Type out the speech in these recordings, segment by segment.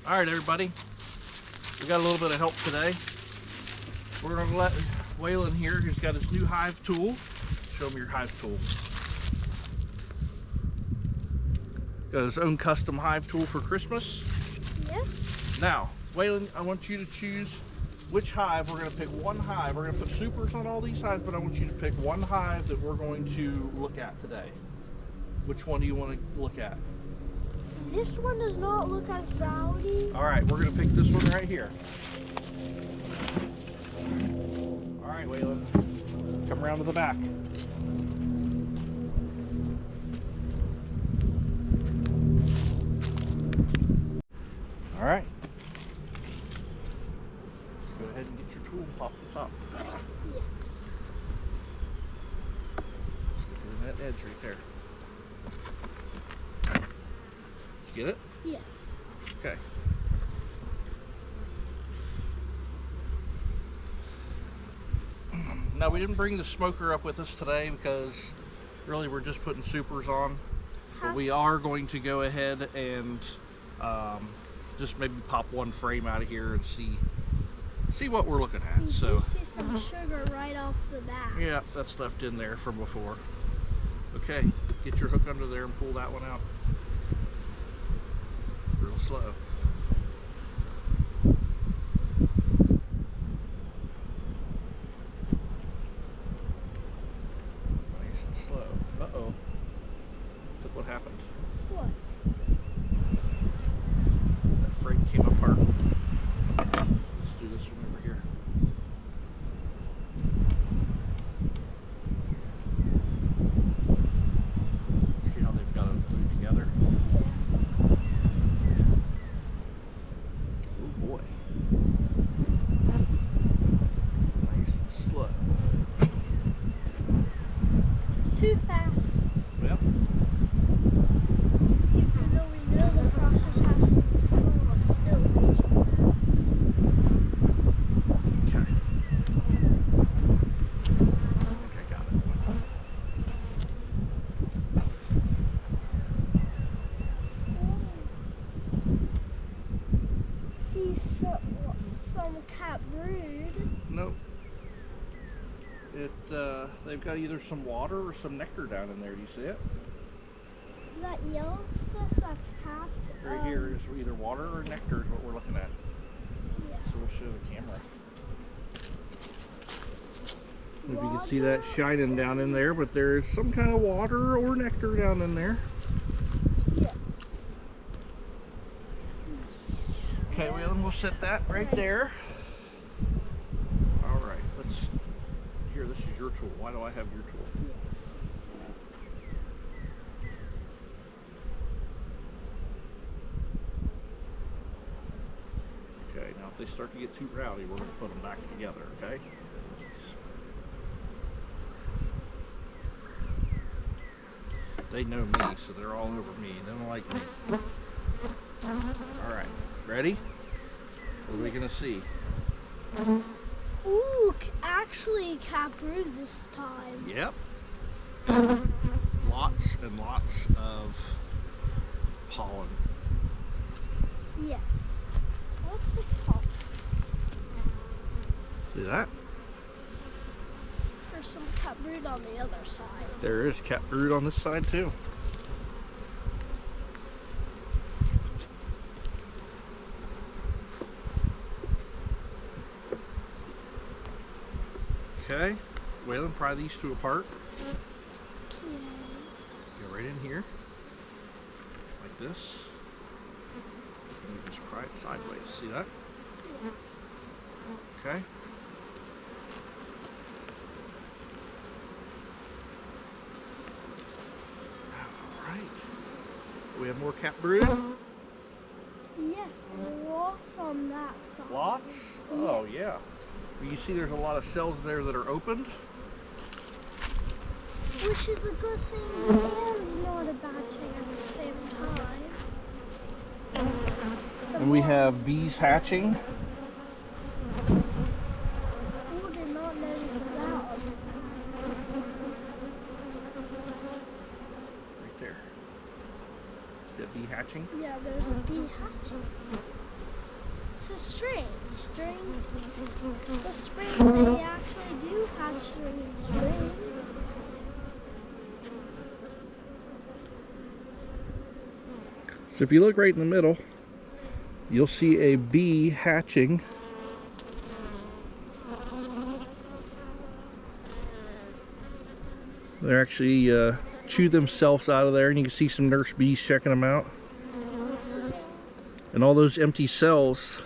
Alright everybody, we got a little bit of help today. We're going to let Waylon here, who's got his new Hive tool. Show me your Hive tool. Got his own custom Hive tool for Christmas. Yes. Now, Waylon, I want you to choose which hive. We're going to pick one hive. We're going to put supers on all these hives, but I want you to pick one hive that we're going to look at today. Which one do you want to look at? This one does not look as rowdy. Alright, we're going to pick this one right here. Alright, Waylon, come around to the back. Alright. Let's go ahead and get your tool off the top. Yes. Stick it in that edge right there. Did you get it? Yes. Okay. Now we didn't bring the smoker up with us today because really we're just putting supers on. But we are going to go ahead and just maybe pop one frame out of here and see what we're looking at. You see some sugar right off the bat. Yeah, that's left in there from before. Okay, get your hook under there and pull that one out. Real slow. Nice and slow. Uh-oh. Look what happened. What? That frame came apart. Let's do this one over here. See how they've got it glued together? Oh boy. Nice and slow. Too fast. Yep. Even though we know the process has to be slow, it's still way too fast. Okay. I think I got it. See some cat brood. Nope. They've got either some water or some nectar down in there. Do you see it? That yellow stuff that's capped. Right here is either water or nectar is what we're looking at. Yeah. So we'll show the camera. If you can see that shining down in there, but there is some kind of water or nectar down in there. Yes. Okay, Waylon, we'll set that right there. All right, let's. Here, this is your tool. Why do I have your tool? Yes. Okay, now if they start to get too rowdy, we're going to put them back together, okay? They know me, so they're all over me. They don't like me. All right, ready? What are we going to see? Ooh, actually cat brood this time. Yep. Lots and lots of pollen. Yes. What's it called? See that? There's some cat brood on the other side. There is cat brood on this side too. Okay, Waylon, pry these two apart. Okay. Go right in here, like this. And you just pry it sideways. See that? Yes. Okay. All right. We have more cat brood. Yes, lots on that side. Lots? Oh yeah. You see there's a lot of cells there that are opened. Which is a good thing and not a bad thing at the same time. And we have bees hatching. Who did not notice that? Right there. See that bee hatching? Yeah, there's a bee hatching. This is strange. During the spring, they actually do hatch during the spring. So if you look right in the middle, you'll see a bee hatching. They're actually chew themselves out of there, and you can see some nurse bees checking them out. And all those empty cells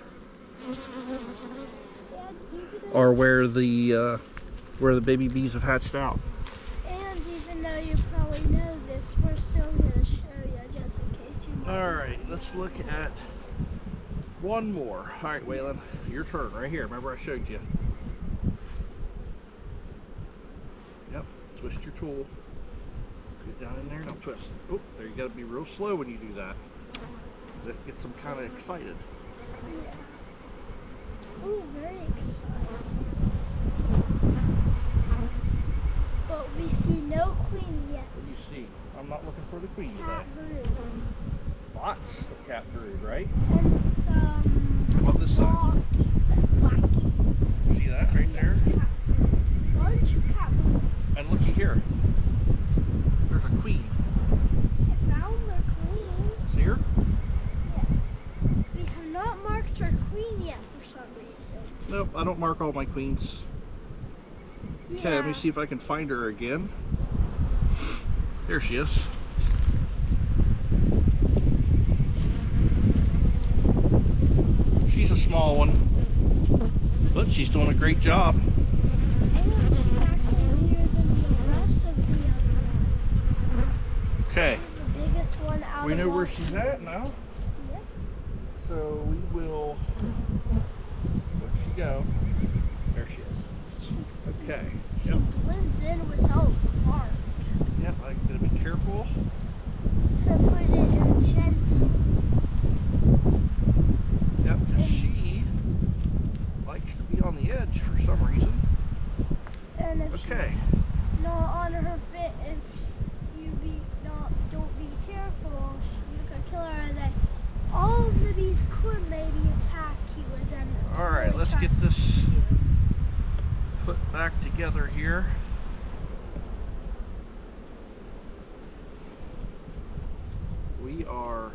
are where the baby bees have hatched out. And even though you probably know this, we're still going to show you just in case you know. Alright, let's look at one more. Alright, Waylon, your turn right here. Remember I showed you. Yep, twist your tool. Get down in there, don't twist. Oh, there, you got to be real slow when you do that. Because it gets them kind of excited. Yeah. Oh, very excited. But we see no queen yet. What do you see? I'm not looking for the queen Cat today. brood. Lots of cat brood, right? And some How about this side? blacky. See that right there? Bunch of cat brood. And looky here. There's a queen. I found the queen. See her? We have not marked our queen yet for some reason. Nope, I don't mark all my queens. Okay, let me Yeah. see if I can find her again. There she is. She's a small one, but she's doing a great job. And she's actually bigger than the rest of the other ones. Okay, She's the biggest one out we of know all where of she's them. at now, Yes. so we will. Where'd she go? There she is. She's Okay. She Yep. blends in without mark. Yep. I gotta be careful. To put it in gentle. Yep. 'Cause she likes to be on the edge for some reason. And if Okay. she's not on her fit, if you don't be careful, you could kill her. And then all of the bees could maybe attack you, and then. All right. really Let's try get to this eat you. put back together here. We are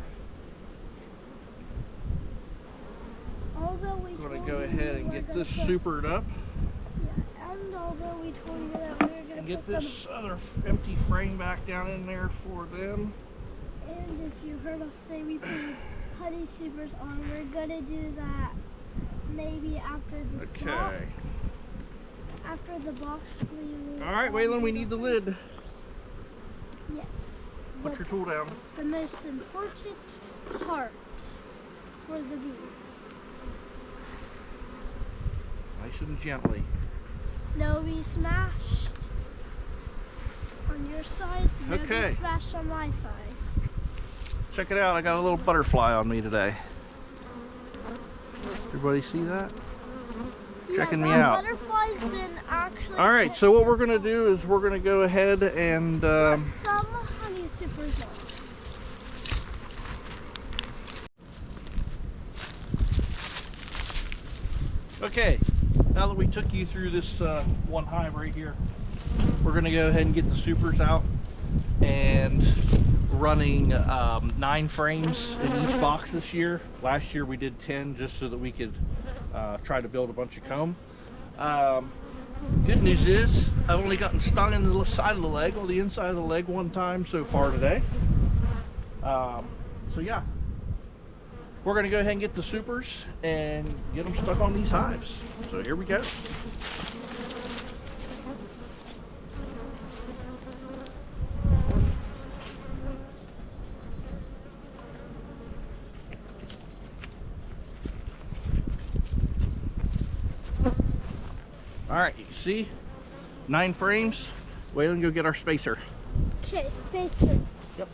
Although we going told to go you ahead we and were get gonna this put supered up Yeah, and although we told you that we were gonna and put get some. this other empty frame back down in there for them. And if you heard us say we put honey supers on, we're gonna do that maybe after this Okay. box. After the box, we will. All right, Waylon, we need the lid. Yes. Put the- your tool down. The most important part for the bees. Nice and gently. No be smashed on your side, no Okay. be smashed on my side. Check it out. I got a little butterfly on me today. Everybody see that? Checking me that out. Butterfly's been actually. All right, so what we're going to do is we're going to go ahead and Put some honey supers on. okay, now that we took you through this one hive right here, we're going to go ahead and get the supers out and running 9 frames in each box this year. Last year we did 10 just so that we could try to build a bunch of comb. Good news is I've only gotten stung in the side of the leg or the inside of the leg one time so far today. So yeah, we're going to go ahead and get the supers and get them stuck on these hives. So here we go. All right, you can see 9 frames. Waylon, go get our spacer. Okay, spacer. Yep.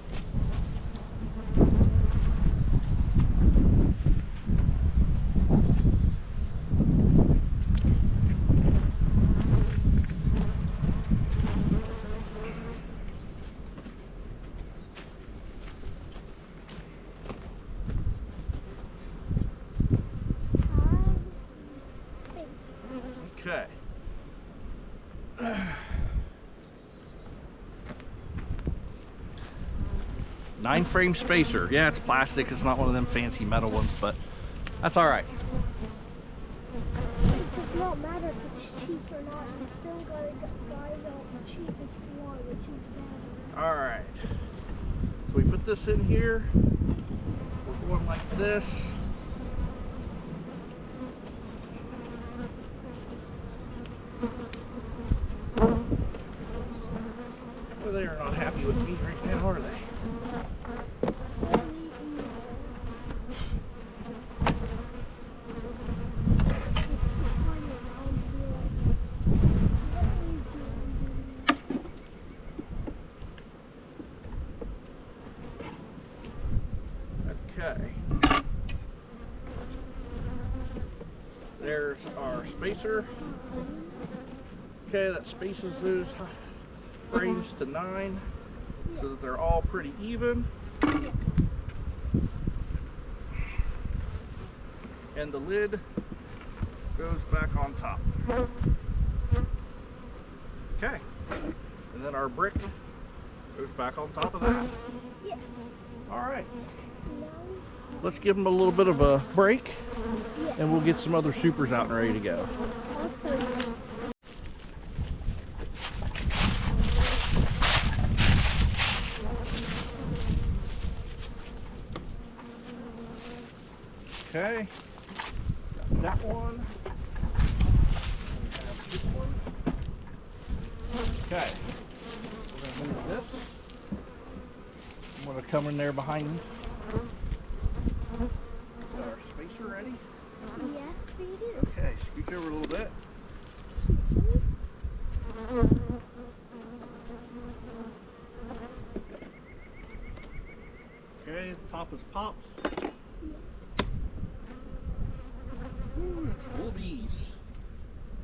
9-frame spacer. Yeah, it's plastic. It's not one of them fancy metal ones, but that's all right. It does not matter if it's cheap or not. You still gotta buy the cheapest one, which is better. All right. So we put this in here. We're going like this. Well, they are not happy with me right now, are they? Okay. There's our spacer. Okay, that spaces those frames to 9 so that they're all pretty even. And the lid goes back on top. Okay. And then our brick goes back on top of that. Yes. All right. Let's give them a little bit of a break, and we'll get some other supers out and ready to go. Also, Okay, got that one. We have this one. Okay, we're gonna move this. I'm gonna come in there behind me. Got our spacer ready? yes, we do. Okay, scooch over a little bit. Okay, the top is popped. Ooh, it's full of bees.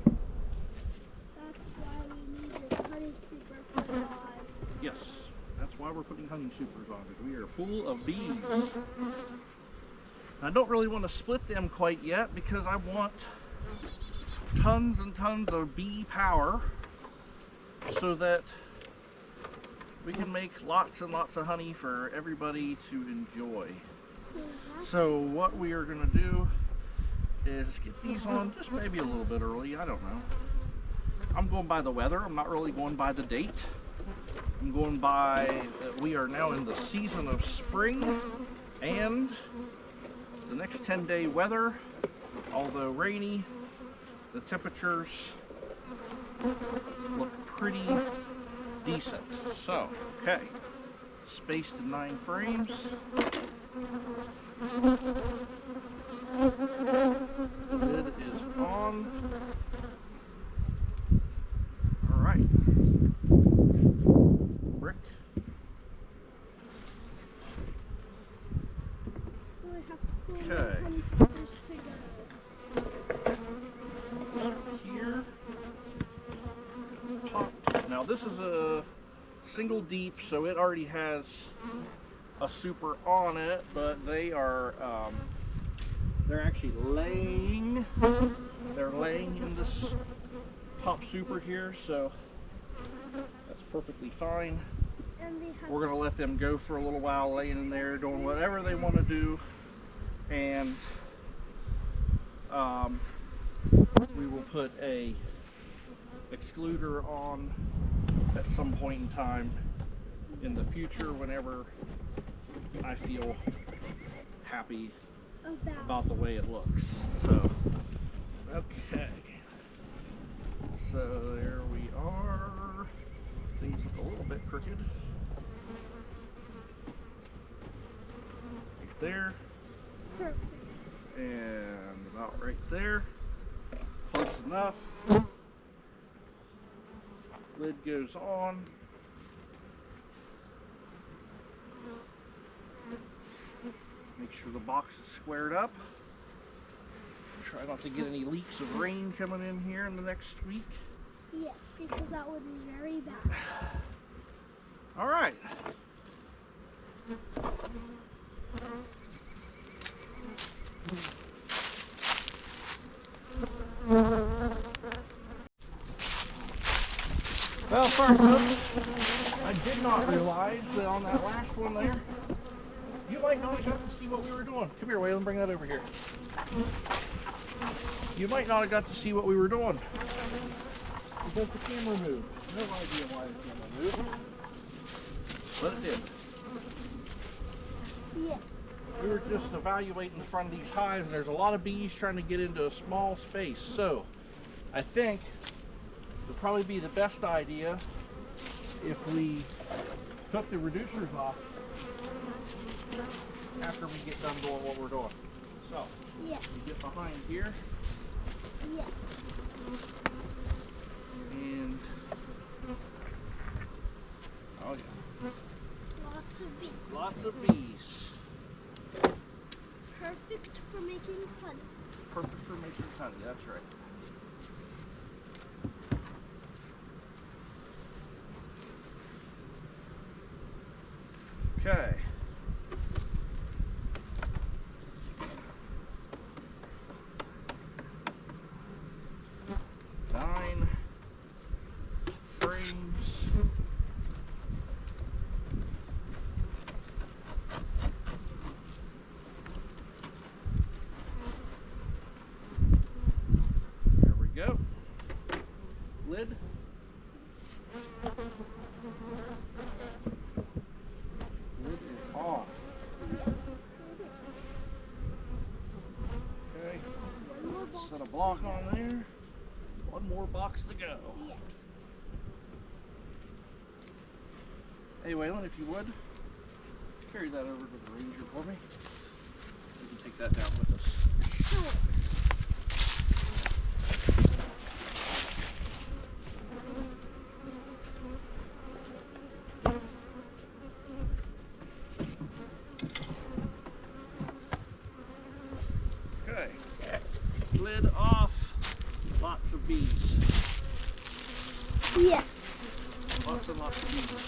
That's why we need this honey super for God. Yes, that's why we're putting honey supers on, because we are full of bees. I don't really want to split them quite yet because I want tons and tons of bee power so that we can make lots and lots of honey for everybody to enjoy. So what we are going to do is get these on just maybe a little bit early. I don't know. I'm going by the weather. I'm not really going by the date. I'm going by that we are now in the season of spring, and the next 10-day weather, although rainy, the temperatures look pretty decent. So, okay, spaced to 9 frames. Lid is on. All right. Brick. Okay. Here. Popped. Now this is a single deep, so it already has a super on it, but they are they're actually laying. They're laying in this top super here, so that's perfectly fine. We're gonna let them go for a little while, laying in there, doing whatever they want to do, and we will put a excluder on at some point in time in the future whenever I feel happy about the way it looks. So, okay. So there we are. Things look a little bit crooked. Right there. Perfect. And about right there. Close enough. Lid goes on. Make sure the box is squared up. Try not to get any leaks of rain coming in here in the next week. Yes, because that would be very bad. All right. Well, sorry folks, I did not realize that on that last one there, might not have got to see what we were doing. Come here, Waylon, bring that over here. You might not have got to see what we were doing because the camera moved. No idea why the camera moved, but it did. Yes. We were just evaluating the front of these hives, and there's a lot of bees trying to get into a small space. So I think it would probably be the best idea if we took the reducers off after we get done doing what we're doing. So Yes. you get behind here, Yes. and oh yeah, Lots of bees. lots of bees. Perfect for making honey. Perfect for making honey, that's right. Okay. Nine frames. There we go. Lid. Lid is on. Okay. One more box. Set a block on there. One more box to go. Yes. Hey Waylon, if you would, carry that over to the ranger for me. You can take that down with us. Sure. Okay. Lid off. Lots of bees. Yes. Lots and lots of bees.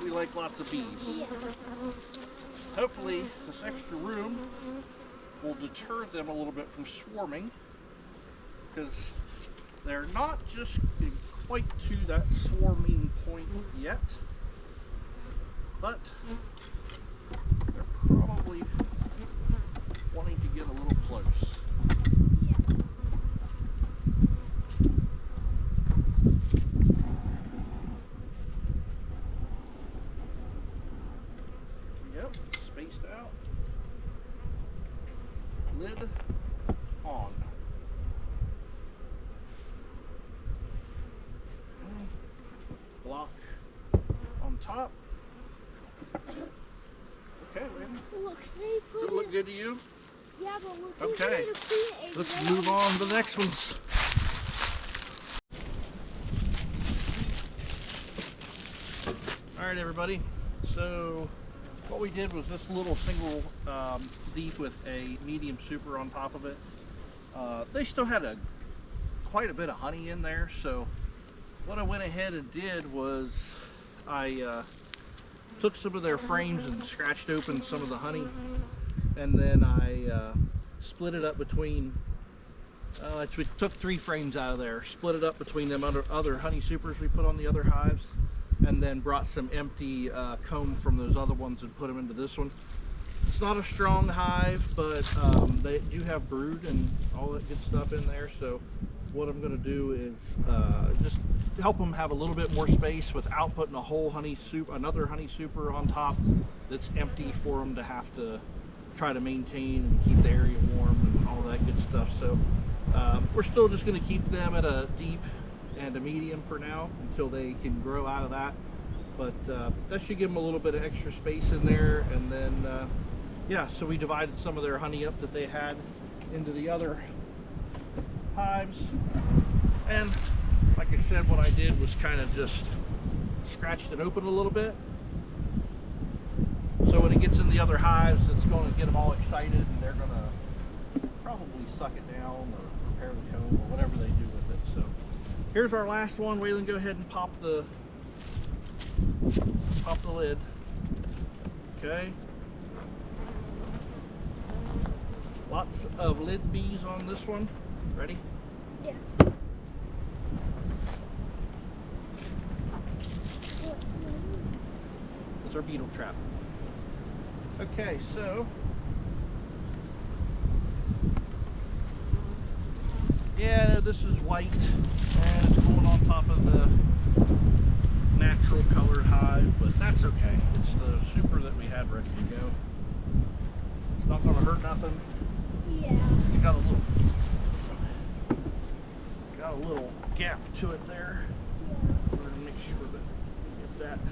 We like lots of bees. Yes. Hopefully this extra room will deter them a little bit from swarming, because they're not just quite to that swarming point yet, but they're probably wanting to get a little close. Yes. Yep, spaced out. Lid on. Block on top. Okay, ready? Look, they put Does it look good to you? Yeah, but look. Okay, let's move on to the next ones. All right, everybody. So what we did was this little single deep with a medium super on top of it. They still had quite a bit of honey in there. So what I went ahead and did was I took some of their frames and scratched open some of the honey, and then I split it up between. We took 3 frames out of there, split it up between them other honey supers we put on the other hives, and then brought some empty comb from those other ones and put them into this one. It's not a strong hive, but they do have brood and all that good stuff in there. So what I'm going to do is just help them have a little bit more space without putting a whole another honey super on top that's empty for them to have to try to maintain and keep the area warm and all that good stuff. So we're still just going to keep them at a deep and a medium for now until they can grow out of that. But that should give them a little bit of extra space in there. And then yeah, so we divided some of their honey up that they had into the other hives. And like I said, what I did was kind of just scratched it open a little bit. So when it gets in the other hives, it's going to get them all excited, and they're going to probably suck it down or prepare the comb or whatever they do with it. So here's our last one. Waylon, go ahead and pop the lid. Okay. Lots of lid bees on this one. Ready? Yeah. That's our beetle trap. Okay, so yeah, this is white and it's going on top of the natural colored hive, but that's okay. It's the super that we had ready to go. It's not going to hurt nothing. Yeah. It's got a little gap to it there. Yeah. We're going to make sure that we get that kind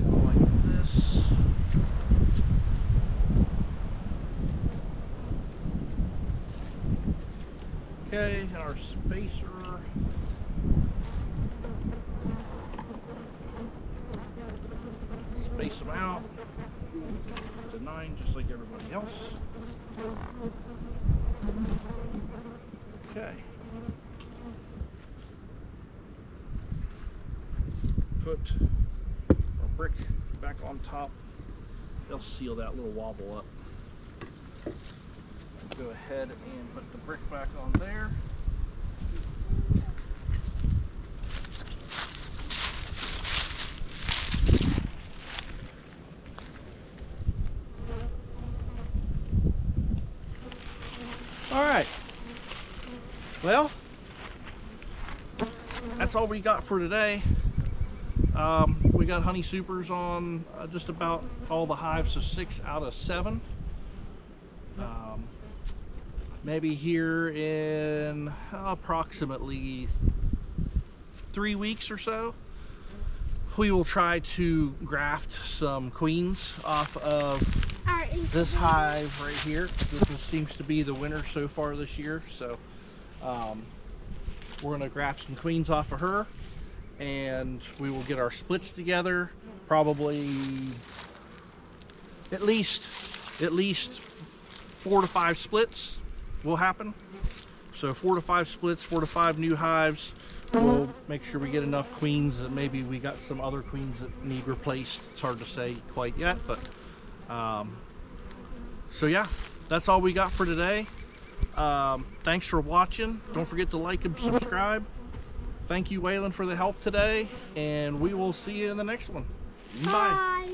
of like this. Okay, and our spacer. Space them out to 9, just like everybody else. Okay. Put our brick back on top. They'll seal that little wobble up. Go ahead and put the brick back on there. All right. Well, that's all we got for today. We got honey supers on just about all the hives, so 6 out of 7. Maybe here in approximately 3 weeks or so, we will try to graft some queens off of this hive right here. This seems to be the winner so far this year, so we're going to graft some queens off of her, and we will get our splits together. Probably at least 4 to 5 splits will happen. So 4 to 5 splits, 4 to 5 new hives. We'll make sure we get enough queens, and maybe we got some other queens that need replaced. It's hard to say quite yet, but so yeah, that's all we got for today. Thanks for watching. Don't forget to like and subscribe. Thank you, Waylon, for the help today, and we will see you in the next one. Bye. Bye.